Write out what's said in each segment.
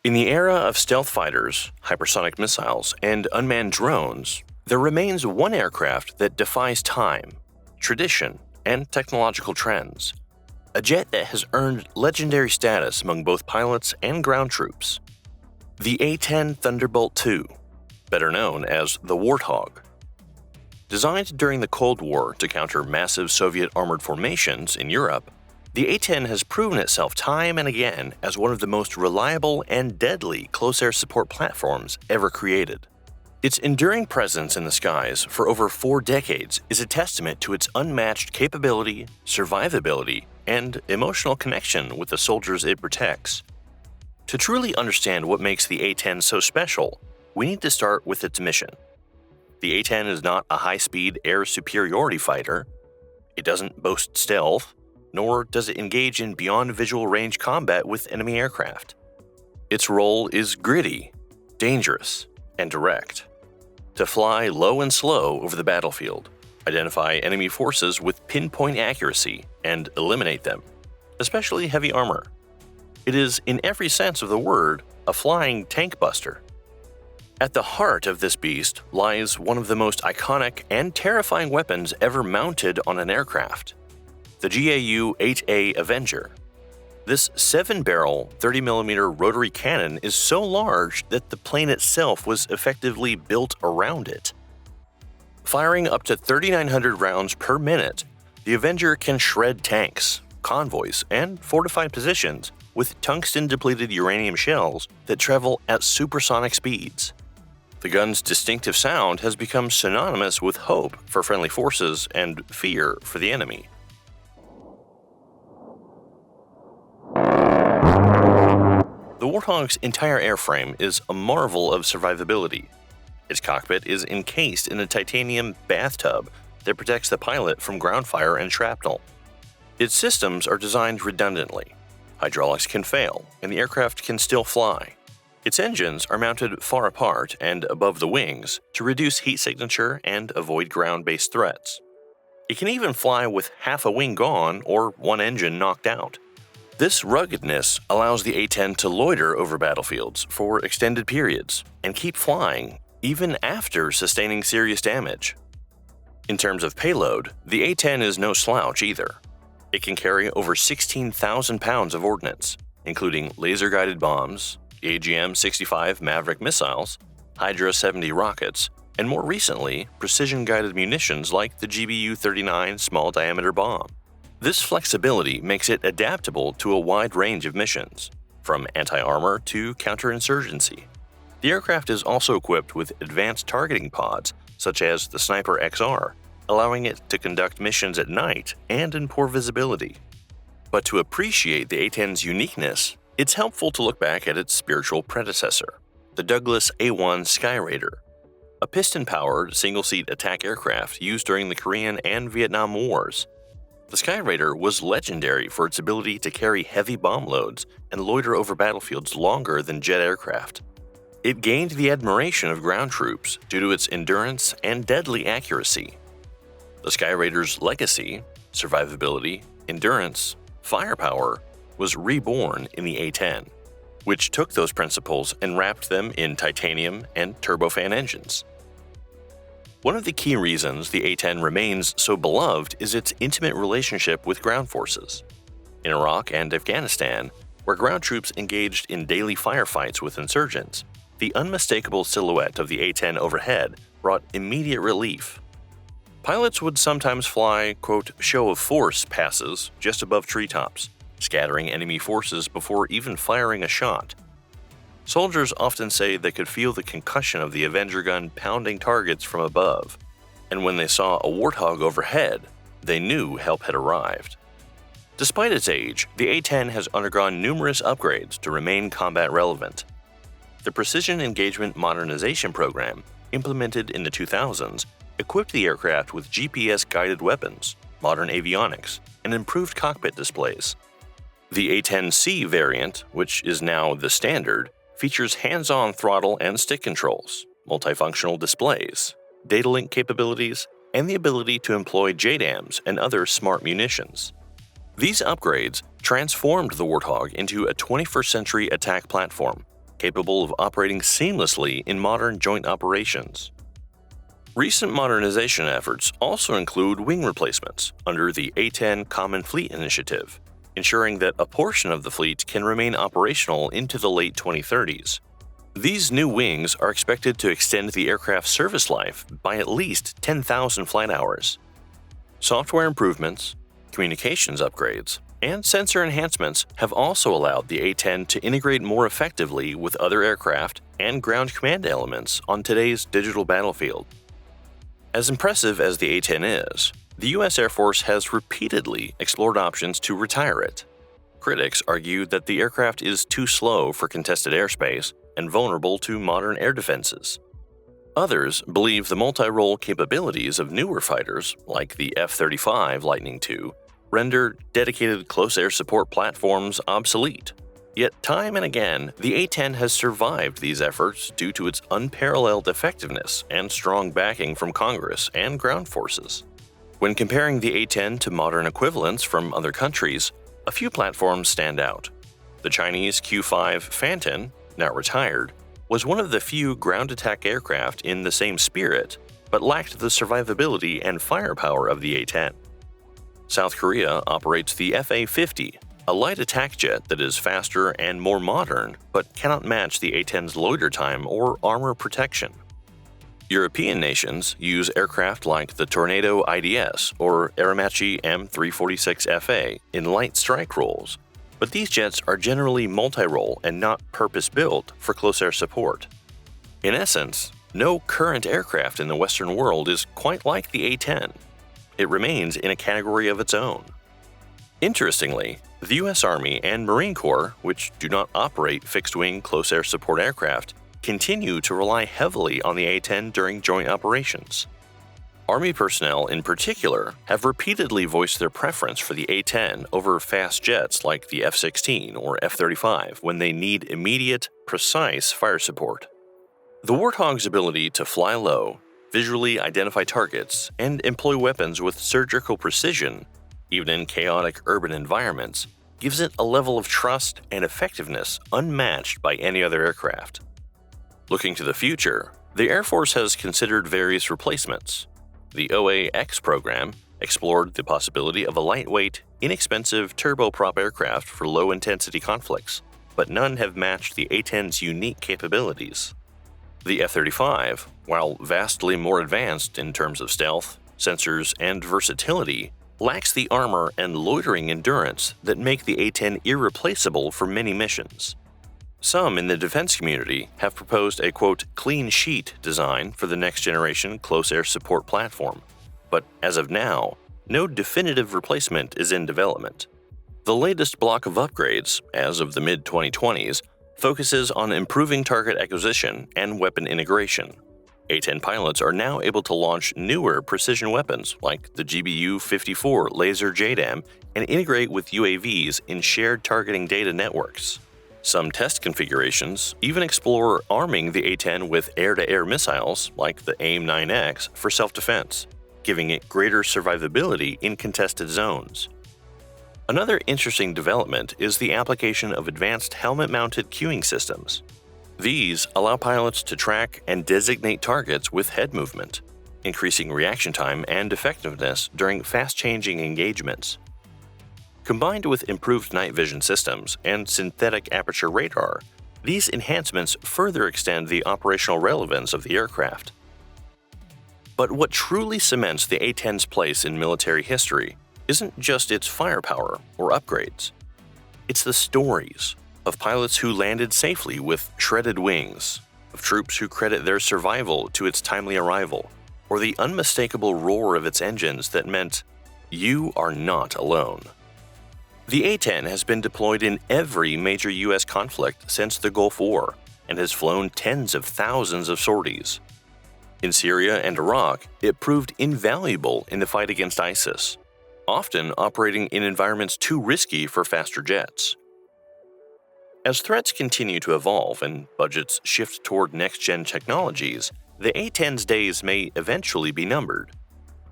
In the era of stealth fighters, hypersonic missiles, and unmanned drones, there remains one aircraft that defies time, tradition, and technological trends. A jet that has earned legendary status among both pilots and ground troops. The A-10 Thunderbolt II, better known as the Warthog. Designed during the Cold War to counter massive Soviet armored formations in Europe, the A-10 has proven itself time and again as one of the most reliable and deadly close-air support platforms ever created. Its enduring presence in the skies for over 4 decades is a testament to its unmatched capability, survivability, and emotional connection with the soldiers it protects. To truly understand what makes the A-10 so special, we need to start with its mission. The A-10 is not a high-speed air superiority fighter. It doesn't boast stealth, nor does it engage in beyond visual range combat with enemy aircraft. Its role is gritty, dangerous, and direct. To fly low and slow over the battlefield, identify enemy forces with pinpoint accuracy, and eliminate them, especially heavy armor. It is, in every sense of the word, a flying tank buster. At the heart of this beast lies one of the most iconic and terrifying weapons ever mounted on an aircraft. The GAU-8A Avenger. This 7-barrel, 30mm rotary cannon is so large that the plane itself was effectively built around it. Firing up to 3,900 rounds per minute, the Avenger can shred tanks, convoys, and fortified positions with tungsten-depleted uranium shells that travel at supersonic speeds. The gun's distinctive sound has become synonymous with hope for friendly forces and fear for the enemy. The Warthog's entire airframe is a marvel of survivability. Its cockpit is encased in a titanium bathtub that protects the pilot from ground fire and shrapnel. Its systems are designed redundantly. Hydraulics can fail, and the aircraft can still fly. Its engines are mounted far apart and above the wings to reduce heat signature and avoid ground-based threats. It can even fly with half a wing gone or one engine knocked out. This ruggedness allows the A-10 to loiter over battlefields for extended periods and keep flying even after sustaining serious damage. In terms of payload, the A-10 is no slouch either. It can carry over 16,000 pounds of ordnance, including laser-guided bombs, AGM-65 Maverick missiles, Hydra-70 rockets, and more recently, precision-guided munitions like the GBU-39 small-diameter bomb. This flexibility makes it adaptable to a wide range of missions, from anti-armor to counterinsurgency. The aircraft is also equipped with advanced targeting pods, such as the Sniper XR, allowing it to conduct missions at night and in poor visibility. But to appreciate the A-10's uniqueness, it's helpful to look back at its spiritual predecessor, the Douglas A-1 Skyraider, a piston-powered single-seat attack aircraft used during the Korean and Vietnam Wars. The Skyraider was legendary for its ability to carry heavy bomb loads and loiter over battlefields longer than jet aircraft. It gained the admiration of ground troops due to its endurance and deadly accuracy. The Skyraider's legacy, survivability, endurance, firepower, was reborn in the A-10, which took those principles and wrapped them in titanium and turbofan engines. One of the key reasons the A-10 remains so beloved is its intimate relationship with ground forces. In Iraq and Afghanistan, where ground troops engaged in daily firefights with insurgents, the unmistakable silhouette of the A-10 overhead brought immediate relief. Pilots would sometimes fly, quote, show of force passes just above treetops, scattering enemy forces before even firing a shot. Soldiers often say they could feel the concussion of the Avenger gun pounding targets from above, and when they saw a Warthog overhead, they knew help had arrived. Despite its age, the A-10 has undergone numerous upgrades to remain combat relevant. The Precision Engagement Modernization program, implemented in the 2000s, equipped the aircraft with GPS-guided weapons, modern avionics, and improved cockpit displays. The A-10C variant, which is now the standard, features hands-on throttle and stick controls, multifunctional displays, data link capabilities, and the ability to employ JDAMs and other smart munitions. These upgrades transformed the Warthog into a 21st-century attack platform, capable of operating seamlessly in modern joint operations. Recent modernization efforts also include wing replacements under the A-10 Common Fleet Initiative, ensuring that a portion of the fleet can remain operational into the late 2030s. These new wings are expected to extend the aircraft's service life by at least 10,000 flight hours. Software improvements, communications upgrades, and sensor enhancements have also allowed the A-10 to integrate more effectively with other aircraft and ground command elements on today's digital battlefield. As impressive as the A-10 is, the U.S. Air Force has repeatedly explored options to retire it. Critics argue that the aircraft is too slow for contested airspace and vulnerable to modern air defenses. Others believe the multi-role capabilities of newer fighters, like the F-35 Lightning II, render dedicated close air support platforms obsolete. Yet time and again, the A-10 has survived these efforts due to its unparalleled effectiveness and strong backing from Congress and ground forces. When comparing the A-10 to modern equivalents from other countries, a few platforms stand out. The Chinese Q-5 Phantom, now retired, was one of the few ground attack aircraft in the same spirit, but lacked the survivability and firepower of the A-10. South Korea operates the Fa-50, a light attack jet that is faster and more modern, but cannot match the A-10's loiter time or armor protection. European nations use aircraft like the Tornado IDS or Aeromacchi M346FA in light strike roles, but these jets are generally multi-role and not purpose-built for close air support. In essence, no current aircraft in the Western world is quite like the A-10. It remains in a category of its own. Interestingly, the U.S. Army and Marine Corps, which do not operate fixed-wing close air support aircraft, continue to rely heavily on the A-10 during joint operations. Army personnel in particular have repeatedly voiced their preference for the A-10 over fast jets like the F-16 or F-35 when they need immediate, precise fire support. The Warthog's ability to fly low, visually identify targets, and employ weapons with surgical precision, even in chaotic urban environments, gives it a level of trust and effectiveness unmatched by any other aircraft. Looking to the future, the Air Force has considered various replacements. The OA-X program explored the possibility of a lightweight, inexpensive turboprop aircraft for low-intensity conflicts, but none have matched the A-10's unique capabilities. The F-35, while vastly more advanced in terms of stealth, sensors, and versatility, lacks the armor and loitering endurance that make the A-10 irreplaceable for many missions. Some in the defense community have proposed a quote, clean sheet design for the next generation close air support platform, but as of now, no definitive replacement is in development. The latest block of upgrades, as of the mid-2020s, focuses on improving target acquisition and weapon integration. A-10 pilots are now able to launch newer precision weapons like the GBU-54 laser JDAM and integrate with UAVs in shared targeting data networks. Some test configurations even explore arming the A-10 with air-to-air missiles like the AIM-9X for self-defense, giving it greater survivability in contested zones. Another interesting development is the application of advanced helmet-mounted cueing systems. These allow pilots to track and designate targets with head movement, increasing reaction time and effectiveness during fast-changing engagements. Combined with improved night vision systems and synthetic aperture radar, these enhancements further extend the operational relevance of the aircraft. But what truly cements the A-10's place in military history isn't just its firepower or upgrades. It's the stories of pilots who landed safely with shredded wings, of troops who credit their survival to its timely arrival, or the unmistakable roar of its engines that meant, "You are not alone." The A-10 has been deployed in every major U.S. conflict since the Gulf War and has flown tens of thousands of sorties. In Syria and Iraq, it proved invaluable in the fight against ISIS, often operating in environments too risky for faster jets. As threats continue to evolve and budgets shift toward next-gen technologies, the A-10's days may eventually be numbered.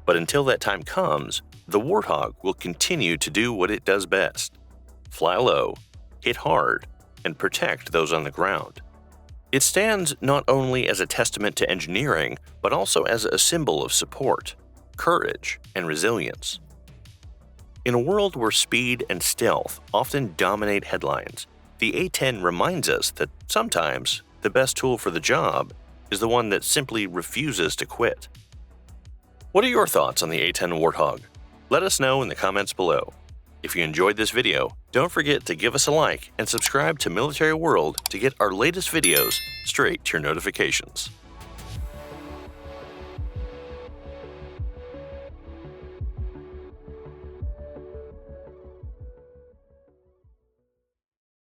But until that time comes, the Warthog will continue to do what it does best: fly low, hit hard, and protect those on the ground. It stands not only as a testament to engineering, but also as a symbol of support, courage, and resilience. In a world where speed and stealth often dominate headlines, the A-10 reminds us that sometimes the best tool for the job is the one that simply refuses to quit. What are your thoughts on the A-10 Warthog? Let us know in the comments below. If you enjoyed this video, don't forget to give us a like and subscribe to Military World to get our latest videos straight to your notifications.